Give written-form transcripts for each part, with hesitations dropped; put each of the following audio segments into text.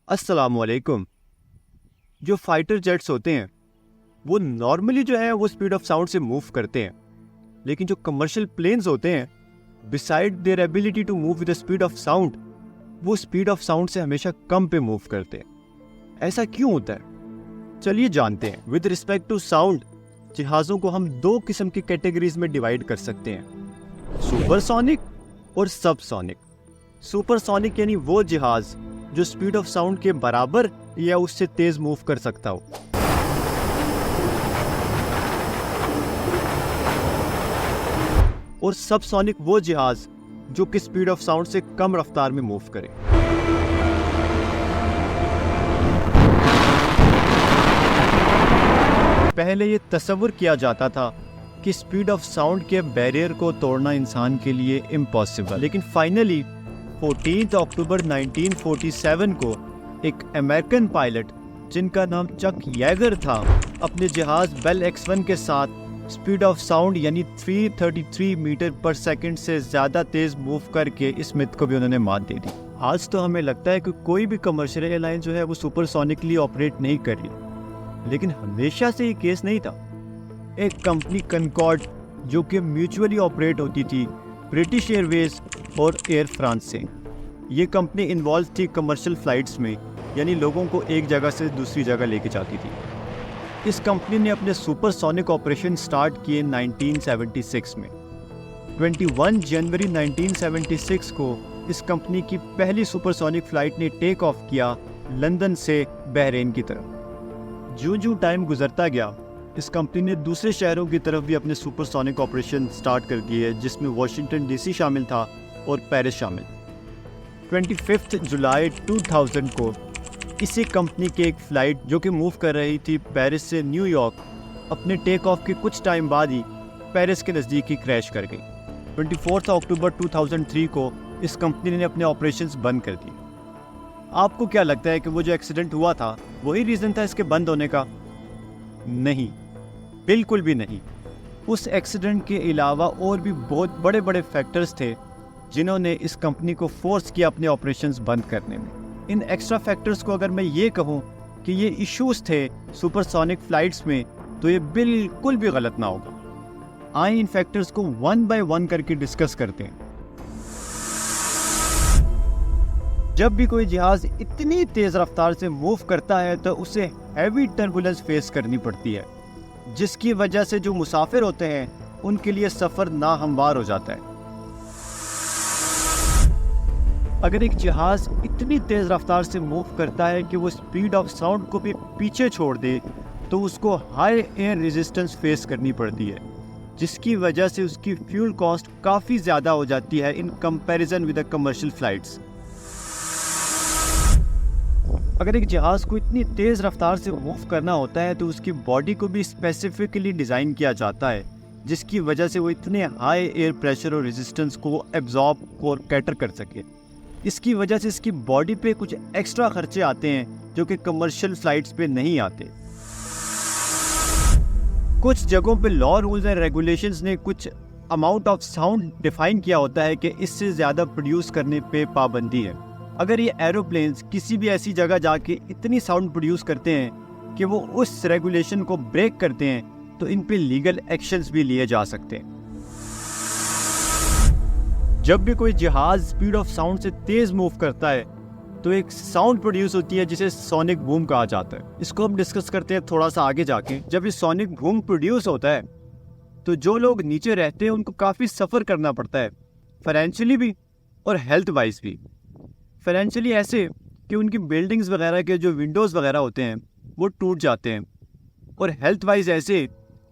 अस्सलामुअलैकुम। जो fighter jets होते हैं वो नॉर्मली जो है वो स्पीड ऑफ साउंड से मूव करते हैं, लेकिन जो कमर्शियल प्लेन्स होते हैं beside their ability to move with the speed of sound, वो स्पीड ऑफ साउंड से हमेशा कम पे मूव करते हैं। ऐसा क्यों होता है? चलिए जानते हैं। विद रिस्पेक्ट टू साउंड, जहाज़ों को हम दो किस्म की कैटेगरीज में डिवाइड कर सकते हैं, सुपरसोनिक और सबसोनिक। सुपरसोनिक यानी वो जहाज जो स्पीड ऑफ साउंड के बराबर या उससे तेज मूव कर सकता हो। और सबसोनिक वो जहाज जो कि स्पीड ऑफ साउंड से कम रफ्तार में मूव करे। पहले ये तस्वुर किया जाता था कि स्पीड ऑफ साउंड के बैरियर को तोड़ना इंसान के लिए इम्पॉसिबल, लेकिन फाइनली 14 अक्टूबर 1947 को एक अमेरिकन पायलट जिनका नाम चक यैगर था, अपने जहाज बेल X-1 के साथ स्पीड ऑफ साउंड यानी 333 मीटर पर सेकंड से ज़्यादा तेज मूव करके इस मिथ को भी उन्होंने मात दे दी। आज तो हमें लगता है कि कोई भी कमर्शियल एयरलाइन जो है वो सुपरसोनिकली ऑपरेट नहीं कर रही, लेकिन हमेशा से ये केस नहीं था। एक कंपनी कनकॉर्ड जो कि म्यूचुअली ऑपरेट होती थी ब्रिटिश एयरवेज और एयर फ्रांस से, ये कंपनी इन्वॉल्व थी कमर्शियल फ़्लाइट्स में, यानी लोगों को एक जगह से दूसरी जगह लेके जाती थी। इस कंपनी ने अपने सुपरसोनिक ऑपरेशन स्टार्ट किए 1976 में। 21 जनवरी 1976 को इस कंपनी की पहली सुपरसोनिक फ़्लाइट ने टेक ऑफ किया लंदन से बहरीन की तरफ। जो टाइम गुजरता गया, इस कंपनी ने दूसरे शहरों की तरफ भी अपने सुपरसोनिक ऑपरेशन स्टार्ट कर दिए, जिसमें वाशिंगटन DC शामिल था और पेरिस शामिल। 25 जुलाई 2000 को इसी कंपनी की एक फ़्लाइट जो कि मूव कर रही थी पेरिस से न्यूयॉर्क, अपने टेक ऑफ के कुछ टाइम बाद ही पेरिस के नज़दीक ही क्रैश कर गई। 24 अक्टूबर 2003 को इस कंपनी ने अपने ऑपरेशंस बंद कर दिए। आपको क्या लगता है कि वो जो एक्सीडेंट हुआ था वही रीज़न था इसके बंद होने का? नहीं, बिल्कुल भी नहीं। उस एक्सीडेंट के अलावा और भी बहुत बड़े बड़े फैक्टर्स थे जिन्होंने इस कंपनी को फोर्स किया अपने ऑपरेशंस बंद करने में। इन एक्स्ट्रा फैक्टर्स को अगर मैं ये कहूँ कि ये इश्यूज थे सुपरसोनिक फ्लाइट्स में, तो ये बिल्कुल भी गलत ना होगा। आइए इन फैक्टर्स को वन बाय वन करके डिस्कस करते हैं। जब भी कोई जहाज इतनी तेज रफ्तार से मूव करता है तो उसे हैवी टर्बुलेंस फेस करनी पड़ती है, जिसकी वजह से जो मुसाफिर होते हैं उनके लिए सफ़र नाहमवार हो जाता है। अगर एक जहाज इतनी तेज़ रफ्तार से मूव करता है कि वो स्पीड ऑफ साउंड को भी पीछे छोड़ दे, तो उसको हाई एयर रेजिस्टेंस फेस करनी पड़ती है, जिसकी वजह से उसकी फ्यूल कॉस्ट काफ़ी ज़्यादा हो जाती है in comparison with the commercial flights. अगर एक जहाज को इतनी तेज़ रफ्तार से मूव करना होता है तो उसकी बॉडी को भी स्पेसिफिकली डिज़ाइन किया जाता है, जिसकी वजह से वो इतने हाई एयर प्रेशर और रेजिस्टेंस को एब्जॉर्ब और कैटर कर सके। इसकी वजह से इसकी बॉडी पे कुछ एक्स्ट्रा खर्चे आते हैं जो कि कमर्शियल फ्लाइट्स पे नहीं आते। कुछ जगहों पे लॉ, रूल्स एंड रेगुलेशंस ने कुछ अमाउंट ऑफ साउंड डिफाइन किया होता है कि इससे ज़्यादा प्रोड्यूस करने पे पाबंदी है। अगर ये एरोप्लेन्स किसी भी ऐसी जगह जाके इतनी साउंड प्रोड्यूस करते हैं कि वो उस रेगुलेशन को ब्रेक करते हैं, तो इन पे लीगल एक्शंस भी लिए जा सकते हैं। जब भी कोई जहाज स्पीड ऑफ साउंड से तेज मूव करता है तो एक साउंड प्रोड्यूस होती है जिसे सोनिक बूम कहा जाता है। इसको हम डिस्कस करते हैं थोड़ा सा आगे जाके। जब ये सोनिक बूम प्रोड्यूस होता है तो जो लोग नीचे रहते हैं उनको काफ़ी सफ़र करना पड़ता है, फाइनेंशियली भी और हेल्थ वाइज भी। फाइनेंशियली ऐसे कि उनकी बिल्डिंग्स वगैरह के जो विंडोज़ वगैरह होते हैं वो टूट जाते हैं, और हेल्थ वाइज ऐसे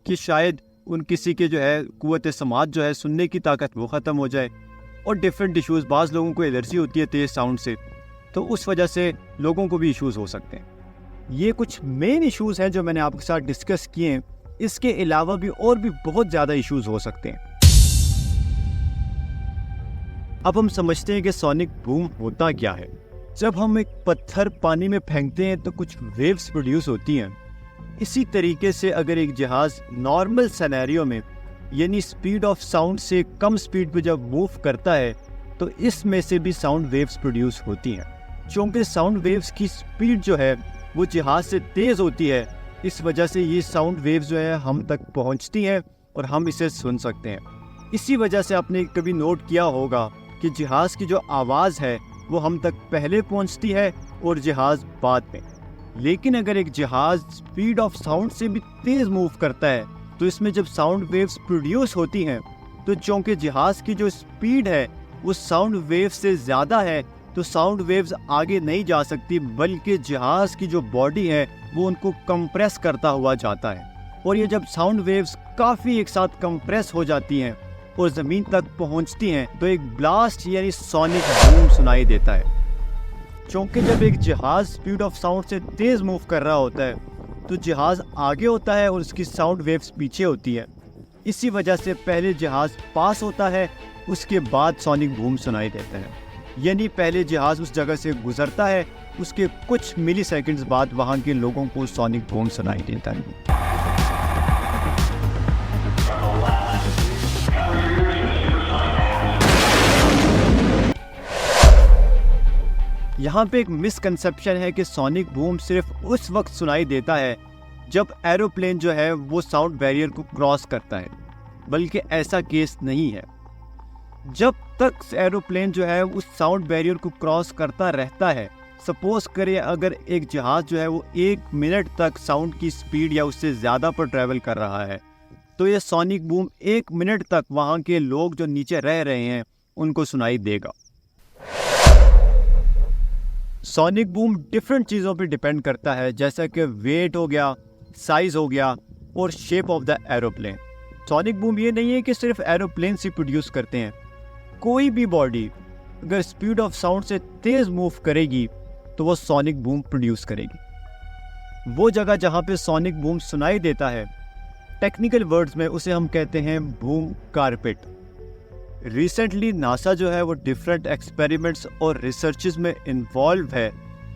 कि शायद उन किसी के जो है कुव्वत समात जो है, सुनने की ताकत वो ख़त्म हो जाए, और डिफरेंट इशूज़। बाज़ लोगों को एलर्जी होती है तेज़ साउंड से, तो उस वजह से लोगों को भी इश्यूज़ हो सकते हैं। ये कुछ मेन इश्यूज़ हैं जो मैंने आपके साथ डिस्कस किए हैं। इसके अलावा भी और भी बहुत ज़्यादा इश्यूज़ हो सकते हैं। अब हम समझते हैं कि सोनिक बूम होता क्या है। जब हम एक पत्थर पानी में फेंकते हैं तो कुछ वेव्स प्रोड्यूस होती हैं। इसी तरीके से अगर एक जहाज़ नॉर्मल सिनेरियो में यानी स्पीड ऑफ साउंड से कम स्पीड पे जब मूव करता है तो इसमें से भी साउंड वेव्स प्रोड्यूस होती हैं। चूँकि साउंड वेव्स की स्पीड जो है वो जहाज़ से तेज़ होती है, इस वजह से ये साउंड वेव्स जो है हम तक पहुंचती हैं और हम इसे सुन सकते हैं। इसी वजह से आपने कभी नोट किया होगा कि जहाज़ की जो आवाज़ है वो हम तक पहले पहुंचती है और जहाज़ बाद में। लेकिन अगर एक जहाज़ स्पीड ऑफ साउंड से भी तेज़ मूव करता है तो इसमें जब साउंड वेव्स प्रोड्यूस होती हैं तो चूँकि जहाज़ की जो स्पीड है वो साउंड वेव्स से ज़्यादा है तो साउंड वेव्स आगे नहीं जा सकती, बल्कि जहाज़ की जो बॉडी है वो उनको कंप्रेस करता हुआ जाता है। और ये जब साउंड वेव्स काफ़ी एक साथ कंप्रेस हो जाती हैं और ज़मीन तक पहुंचती हैं तो एक ब्लास्ट यानी सोनिक बूम सुनाई देता है। क्योंकि जब एक जहाज़ स्पीड ऑफ साउंड से तेज़ मूव कर रहा होता है तो जहाज़ आगे होता है और उसकी साउंड वेव्स पीछे होती है। इसी वजह से पहले जहाज़ पास होता है, उसके बाद सोनिक बूम सुनाई देता है। यानी पहले जहाज़ उस जगह से गुजरता है, उसके कुछ मिली सेकेंड्स बाद वहाँ के लोगों को सोनिक बूम सुनाई देता है। यहाँ पे एक मिसकंसेप्शन है कि सोनिक बूम सिर्फ उस वक्त सुनाई देता है जब एरोप्लेन जो है वो साउंड बैरियर को क्रॉस करता है, बल्कि ऐसा केस नहीं है। जब तक एरोप्लेन जो है उस साउंड बैरियर को क्रॉस करता रहता है, सपोज करें अगर एक जहाज़ जो है वो 1 मिनट तक साउंड की स्पीड या उससे ज़्यादा पर ट्रैवल कर रहा है तो ये सोनिक बूम 1 मिनट तक वहाँ के लोग जो नीचे रह रहे हैं उनको सुनाई देगा। सोनिक बूम डिफरेंट चीज़ों पे डिपेंड करता है, जैसा कि वेट हो गया, साइज़ हो गया और shape of the aeroplane. Sonic boom ये नहीं है कि सिर्फ एरोप्लेन से प्रोड्यूस करते हैं। कोई भी बॉडी अगर स्पीड ऑफ साउंड से तेज़ मूव करेगी तो वो सोनिक बूम प्रोड्यूस करेगी। वो जगह जहाँ पे सोनिक बूम सुनाई देता है, टेक्निकल वर्ड्स में उसे हम कहते हैं बूम कारपेट। रिसेंटली नासा जो है वो डिफरेंट एक्सपेरिमेंट्स और रिसर्चेस में इन्वॉल्व है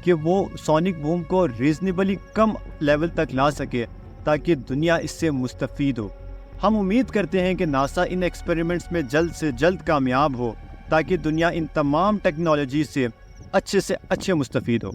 कि वो सोनिक बूम को रीजनेबली कम लेवल तक ला सके ताकि दुनिया इससे मुस्तफ़ीद हो। हम उम्मीद करते हैं कि नासा इन एक्सपेरिमेंट्स में जल्द से जल्द कामयाब हो ताकि दुनिया इन तमाम टेक्नोलॉजी से अच्छे मुस्तफ़ीद हो।